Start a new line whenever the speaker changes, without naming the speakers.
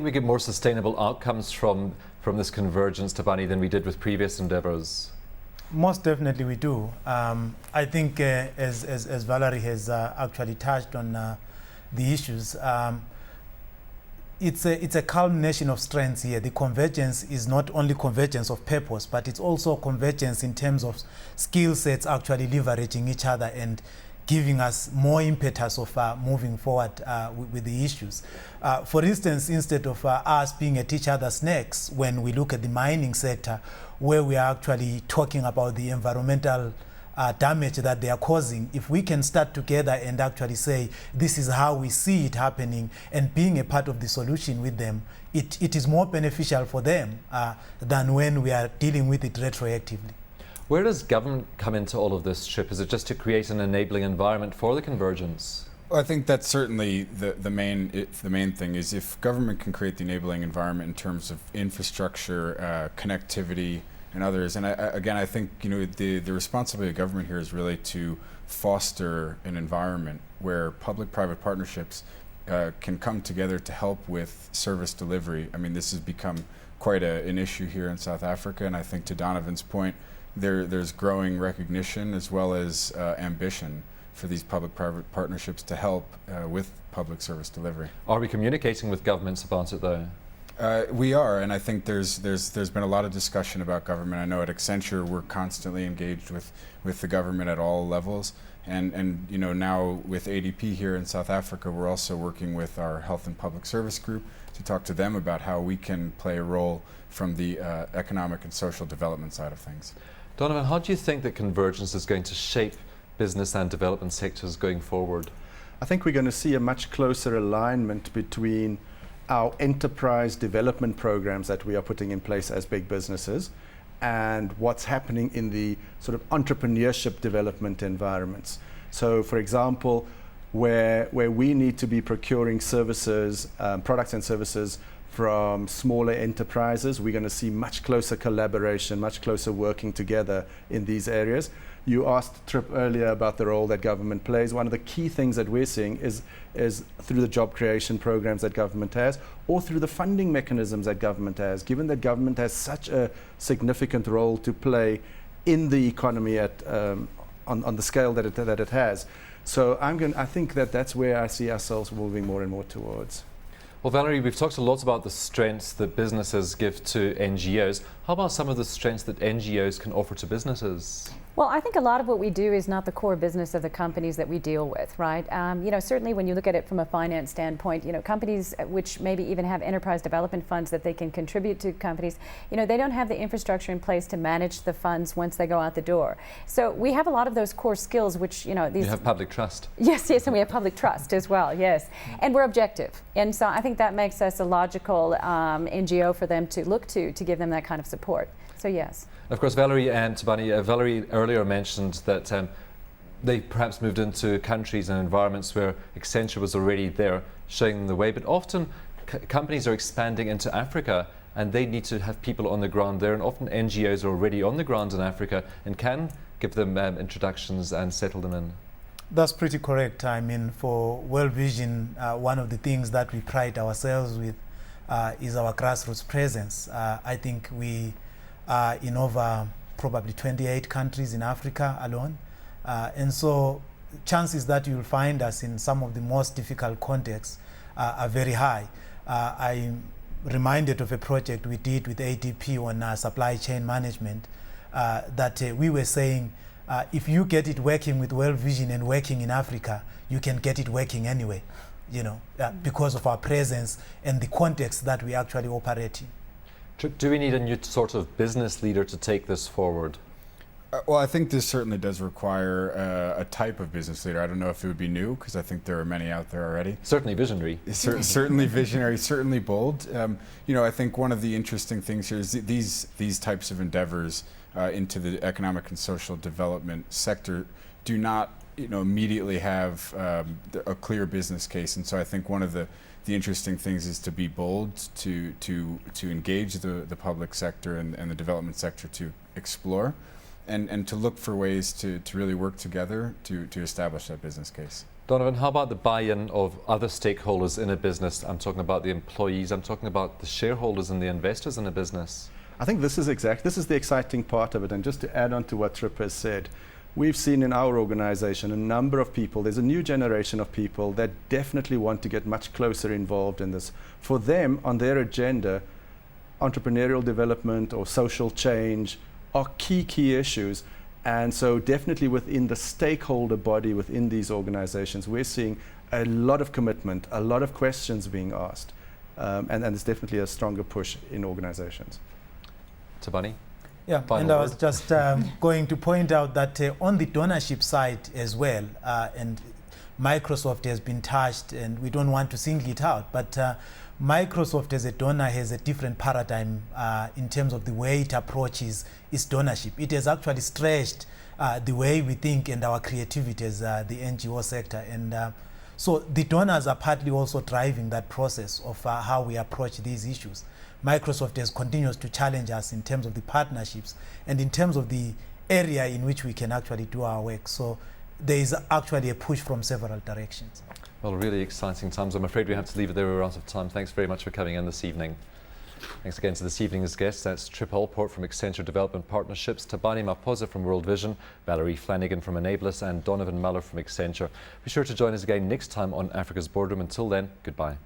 think we get more sustainable outcomes from this convergence, Thabani, than we did with previous endeavours?
Most definitely we do. I think as Valerie has actually touched on the issues, it's a culmination of strengths here. The convergence is not only convergence of purpose, but it's also convergence in terms of skill sets actually leveraging each other and giving us more impetus of moving forward with the issues. For instance, instead of us being at each other's necks when we look at the mining sector, where we are actually talking about the environmental damage that they are causing, if we can start together and actually say, this is how we see it happening, and being a part of the solution with them, it is more beneficial for them than when we are dealing with it retroactively.
Where does government come into all of this, Trip? Is it just to create an enabling environment for the convergence?
Well, I think that's certainly the main thing is if government can create the enabling environment in terms of infrastructure, connectivity, and others. And I think the responsibility of government here is really to foster an environment where public-private partnerships can come together to help with service delivery. I mean, this has become quite an issue here in South Africa, and I think to Donovan's point, there's growing recognition as well as ambition for these public-private partnerships to help with public service delivery.
Are we communicating with governments about it, though?
We are, and I think there's been a lot of discussion about government. I know at Accenture we're constantly engaged with the government at all levels, and now with ADP here in South Africa, we're also working with our Health and Public Service group to talk to them about how we can play a role from the economic and social development side of things.
Donovan, how do you think that convergence is going to shape business and development sectors going forward?
I think we're going to see a much closer alignment between our enterprise development programs that we are putting in place as big businesses and what's happening in the sort of entrepreneurship development environments. So, for example, where we need to be procuring services, products and services from smaller enterprises, we're going to see much closer collaboration, much closer working together in these areas. You asked Trip earlier about the role that government plays. One of the key things that we're seeing is through the job creation programs that government has, or through the funding mechanisms that government has, given that government has such a significant role to play in the economy on the scale that it has. So I think that's where I see ourselves moving more and more towards.
Well, Valerie, we've talked a lot about the strengths that businesses give to NGOs. How about some of the strengths that NGOs can offer to businesses?
Well, I think a lot of what we do is not the core business of the companies that we deal with, right? Certainly when you look at it from a finance standpoint, companies which maybe even have enterprise development funds that they can contribute to companies, they don't have the infrastructure in place to manage the funds once they go out the door. So we have a lot of those core skills which,
You have public trust.
Yes, and we have public trust as well, yes. And we're objective. And so I think that makes us a logical NGO for them to look to give them that kind of support. So yes.
Of course, Valerie and Thabani, Valerie earlier mentioned that they perhaps moved into countries and environments where Accenture was already there showing them the way, but often companies are expanding into Africa and they need to have people on the ground there, and often NGOs are already on the ground in Africa and can give them introductions and settle them in.
That's pretty correct. I mean, for World Vision, one of the things that we pride ourselves with is our grassroots presence. I think we are in over probably 28 countries in Africa alone. And so chances that you'll find us in some of the most difficult contexts are very high. I'm reminded of a project we did with ADP on supply chain management that we were saying, if you get it working with World Vision and working in Africa, you can get it working anyway, because of our presence and the context that we actually operate in.
Do we need a new sort of business leader to take this forward?
Well, I think this certainly does require a type of business leader. I don't know if it would be new, because I think there are many out there already.
Certainly visionary.
Certainly visionary, certainly bold. I think one of the interesting things here is these types of endeavors into the economic and social development sector do not immediately have a clear business case. And so I think one of the interesting things is to be bold, to engage the public sector and the development sector to explore and to look for ways to really work together to establish that business case.
Donovan, how about the buy-in of other stakeholders in a business? I'm talking about the employees, I'm talking about the shareholders and the investors in a business.
I think this is the exciting part of it. And just to add on to what Trip has said, we've seen in our organization a number of people, there's a new generation of people that definitely want to get much closer involved in this. For them, on their agenda, entrepreneurial development or social change are key issues. And so definitely within the stakeholder body within these organizations, we're seeing a lot of commitment, a lot of questions being asked. And there's definitely a stronger push in organizations.
Thabani?
Yeah,
Final
and I was
word.
just going to point out that on the donorship side as well, and Microsoft has been touched, and we don't want to single it out, but Microsoft as a donor has a different paradigm in terms of the way it approaches its donorship. It has actually stretched the way we think and our creativity as the NGO sector. And so the donors are partly also driving that process of how we approach these issues. Microsoft has continues to challenge us in terms of the partnerships and in terms of the area in which we can actually do our work. So there is actually a push from several directions.
Well, really exciting times. I'm afraid we have to leave it there. We're out of time. Thanks very much for coming in this evening. Thanks again to this evening's guests. That's Trip Allport from Accenture Development Partnerships, Thabani Maphosa from World Vision, Valerie Flanagan from Enablis and Donovan Muller from Accenture. Be sure to join us again next time on Africa's Boardroom. Until then, goodbye.